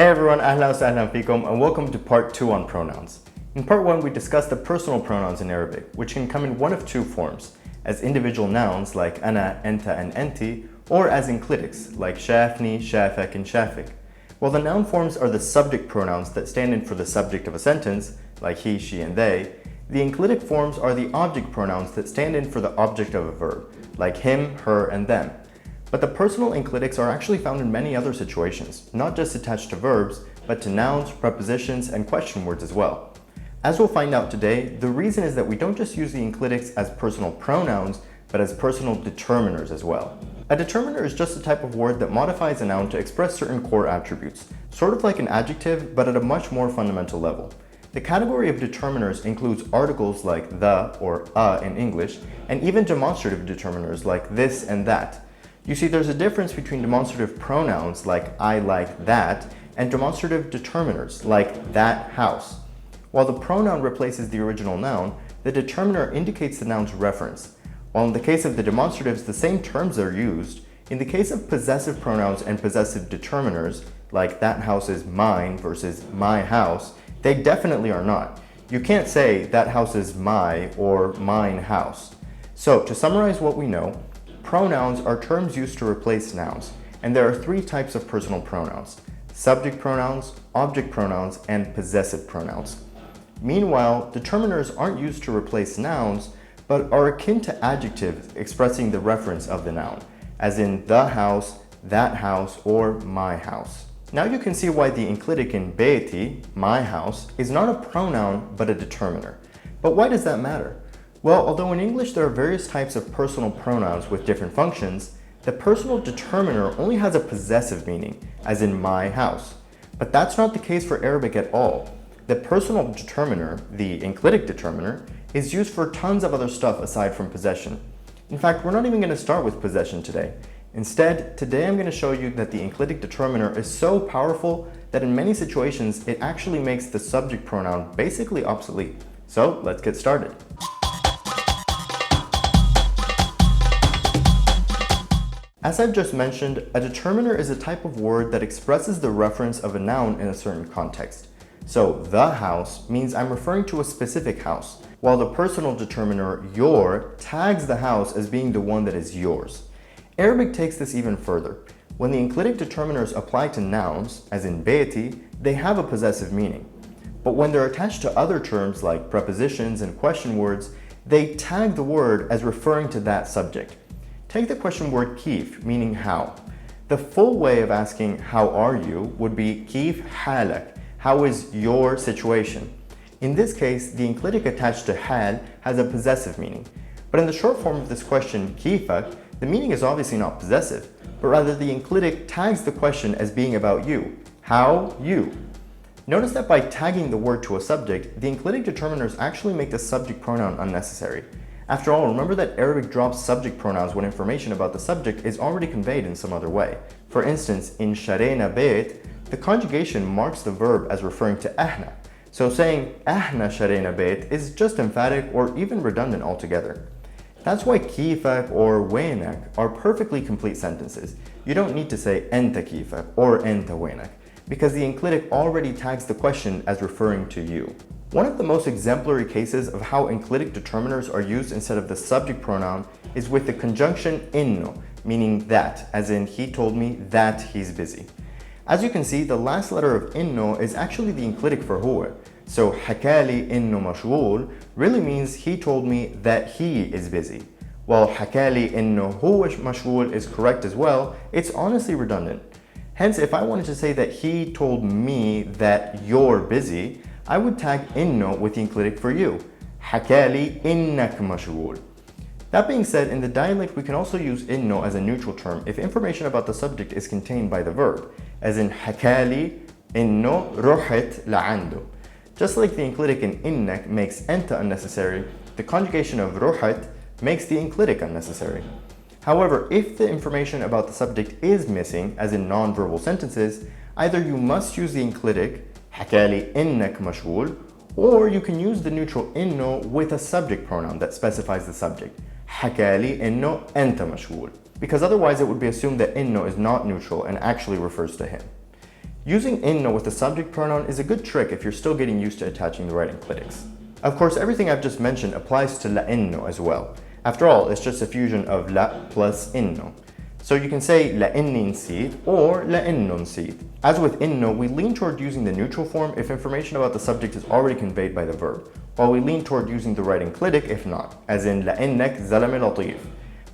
Hey everyone, ahlan wa sahlan fikum, and welcome to part 2 on pronouns. In part 1 we discussed the personal pronouns in Arabic, which can come in one of two forms, as individual nouns like ana, enta, and enti, or as enclitics like shafni, shafak, and shafik. While the noun forms are the subject pronouns that stand in for the subject of a sentence, like he, she, and they, the enclitic forms are the object pronouns that stand in for the object of a verb, like him, her, and them. But the personal enclitics are actually found in many other situations, not just attached to verbs, but to nouns, prepositions, and question words as well. As we'll find out today, the reason is that we don't just use the enclitics as personal pronouns, but as personal determiners as well. A determiner is just a type of word that modifies a noun to express certain core attributes, sort of like an adjective, but at a much more fundamental level. The category of determiners includes articles like the or in English, and even demonstrative determiners like this and that. You see, there's a difference between demonstrative pronouns like I like that and demonstrative determiners like that house. While the pronoun replaces the original noun, the determiner indicates the noun's reference. While in the case of the demonstratives, the same terms are used, in the case of possessive pronouns and possessive determiners, like that house is mine versus my house, they definitely are not. You can't say that house is my or mine house. So to summarize what we know, pronouns are terms used to replace nouns, and there are three types of personal pronouns: subject pronouns, object pronouns, and possessive pronouns. Meanwhile, determiners aren't used to replace nouns, but are akin to adjectives expressing the reference of the noun, as in the house, that house, or my house. Now you can see why the enclitic in beiti, my house, is not a pronoun but a determiner. But why does that matter? Well, although in English there are various types of personal pronouns with different functions, the personal determiner only has a possessive meaning, as in my house. But that's not the case for Arabic at all. The personal determiner, the enclitic determiner, is used for tons of other stuff aside from possession. In fact, we're not even going to start with possession today. Instead, today I'm going to show you that the enclitic determiner is so powerful that in many situations it actually makes the subject pronoun basically obsolete. So let's get started. As I've just mentioned, a determiner is a type of word that expresses the reference of a noun in a certain context. So, the house means I'm referring to a specific house, while the personal determiner, your, tags the house as being the one that is yours. Arabic takes this even further. When the enclitic determiners apply to nouns, as in beiti, they have a possessive meaning. But when they're attached to other terms like prepositions and question words, they tag the word as referring to that subject. Take the question word kif, meaning how. The full way of asking how are you would be kif halak, how is your situation. In this case, the enclitic attached to hal has a possessive meaning. But in the short form of this question, kifak, the meaning is obviously not possessive, but rather the enclitic tags the question as being about you. How you. Notice that by tagging the word to a subject, the enclitic determiners actually make the subject pronoun unnecessary. After all, remember that Arabic drops subject pronouns when information about the subject is already conveyed in some other way. For instance, in sharena bayt, the conjugation marks the verb as referring to ahna. So saying ahna sharena bayt is just emphatic or even redundant altogether. That's why kifak or wainak are perfectly complete sentences. You don't need to say enta kifak or enta wainak, because the enclitic already tags the question as referring to you. One of the most exemplary cases of how enclitic determiners are used instead of the subject pronoun is with the conjunction inno, meaning that, as in he told me that he's busy. As you can see, the last letter of inno is actually the enclitic for huwa. So hakali inno mashghul really means he told me that he is busy. While hakali inno huwa mashghul is correct as well, it's honestly redundant. Hence, if I wanted to say that he told me that you're busy, I would tag inno with the enclitic for you. Hakali innak mashghul. That being said, in the dialect we can also use inno as a neutral term if information about the subject is contained by the verb, as in hakali inno ruhit la'andu. Just like the enclitic in innak makes enta unnecessary, the conjugation of ruhit makes the enclitic unnecessary. However, if the information about the subject is missing, as in non-verbal sentences, either you must use the enclitic hakali innak mashghul, or you can use the neutral inno with a subject pronoun that specifies the subject. Hakali inno enta mashghul. Because otherwise it would be assumed that inno is not neutral and actually refers to him. Using inno with the subject pronoun is a good trick if you're still getting used to attaching the right enclitics. Of course, everything I've just mentioned applies to لأنه as well. After all, it's just a fusion of لا plus inno. So you can say لأني نسيت or لأنه نسيت. As with inno, we lean toward using the neutral form if information about the subject is already conveyed by the verb, while we lean toward using the right enclitic if not, as in لأنك زلمة لطيف.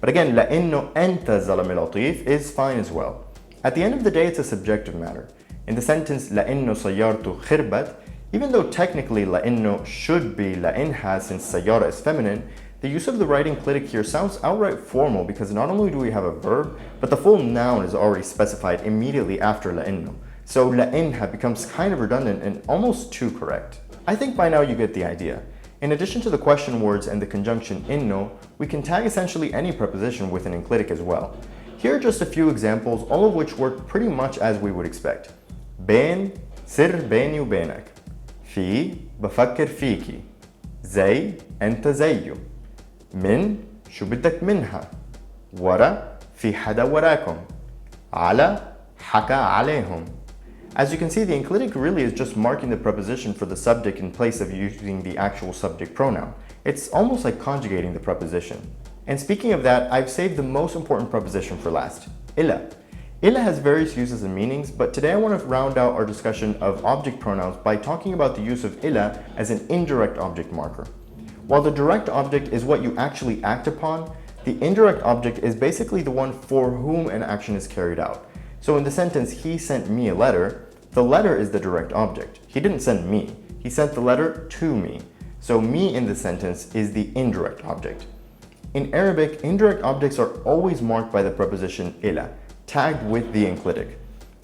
But again, لأنه أنت زلمة لطيف is fine as well. At the end of the day, it's a subjective matter. In the sentence لأنه سيارته خربت, even though technically لأنه should be لأنها since سيارة is feminine, the use of the right enclitic here sounds outright formal because not only do we have a verb, but the full noun is already specified immediately after لأنه. So لأنها becomes kind of redundant and almost too correct. I think by now you get the idea. In addition to the question words and the conjunction inno, we can tag essentially any preposition with an enclitic as well. Here are just a few examples, all of which work pretty much as we would expect. بين سر بيني وبينك. في بفكر فيكي. زي أنت زيه. من شو بدك منها. ورا في حدا وراكم. على حكى عليهم. As you can see, the enclitic really is just marking the preposition for the subject in place of using the actual subject pronoun. It's almost like conjugating the preposition. And speaking of that, I've saved the most important preposition for last, إلى. إلى has various uses and meanings, but today I want to round out our discussion of object pronouns by talking about the use of إلى as an indirect object marker. While the direct object is what you actually act upon, the indirect object is basically the one for whom an action is carried out. So in the sentence, he sent me a letter, the letter is the direct object. He didn't send me, he sent the letter to me. So me in the sentence is the indirect object. In Arabic, indirect objects are always marked by the preposition إلى, tagged with the enclitic.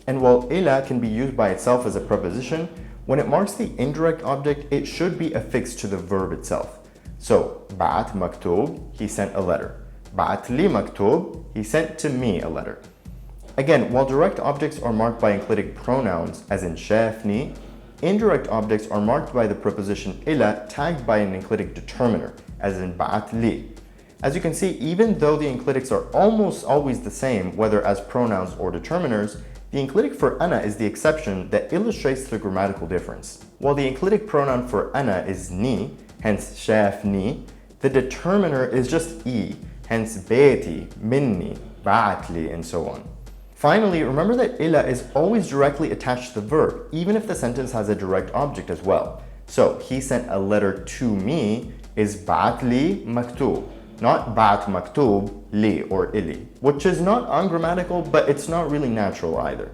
And while إلى can be used by itself as a preposition, when it marks the indirect object, it should be affixed to the verb itself. So, بعت مكتوب, he sent a letter. بعت لي مكتوب, he sent to me a letter. Again, while direct objects are marked by enclitic pronouns, as in شافني, indirect objects are marked by the preposition إلى tagged by an enclitic determiner, as in بعت لي. As you can see, even though the enclitics are almost always the same, whether as pronouns or determiners, the enclitic for أنا is the exception that illustrates the grammatical difference. While the enclitic pronoun for أنا is ني, hence شافني, the determiner is just إي, hence بيتي, مني, بعت لي, and so on. Finally, remember that إلى is always directly attached to the verb, even if the sentence has a direct object as well. So, he sent a letter to me is بعت لي مكتوب, not بعت مكتوب لي or إلي, which is not ungrammatical, but it's not really natural either.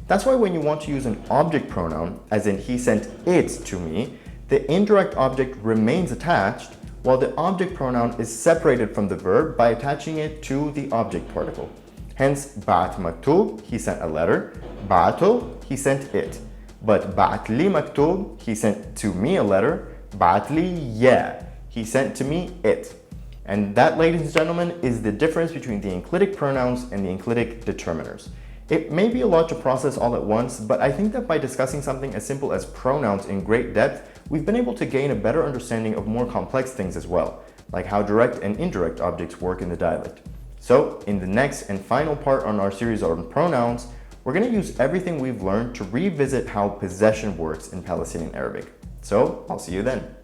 That's why when you want to use an object pronoun, as in he sent it to me, the indirect object remains attached, while the object pronoun is separated from the verb by attaching it to the object particle. Hence, بعت مكتوب, he sent a letter, بعته, he sent it. But بعت لي مكتوب, he sent to me a letter, بعت لي إياه, he sent to me it. And that, ladies and gentlemen, is the difference between the enclitic pronouns and the enclitic determiners. It may be a lot to process all at once, but I think that by discussing something as simple as pronouns in great depth, we've been able to gain a better understanding of more complex things as well, like how direct and indirect objects work in the dialect. So, in the next and final part on our series on pronouns, we're going to use everything we've learned to revisit how possession works in Palestinian Arabic. So, I'll see you then.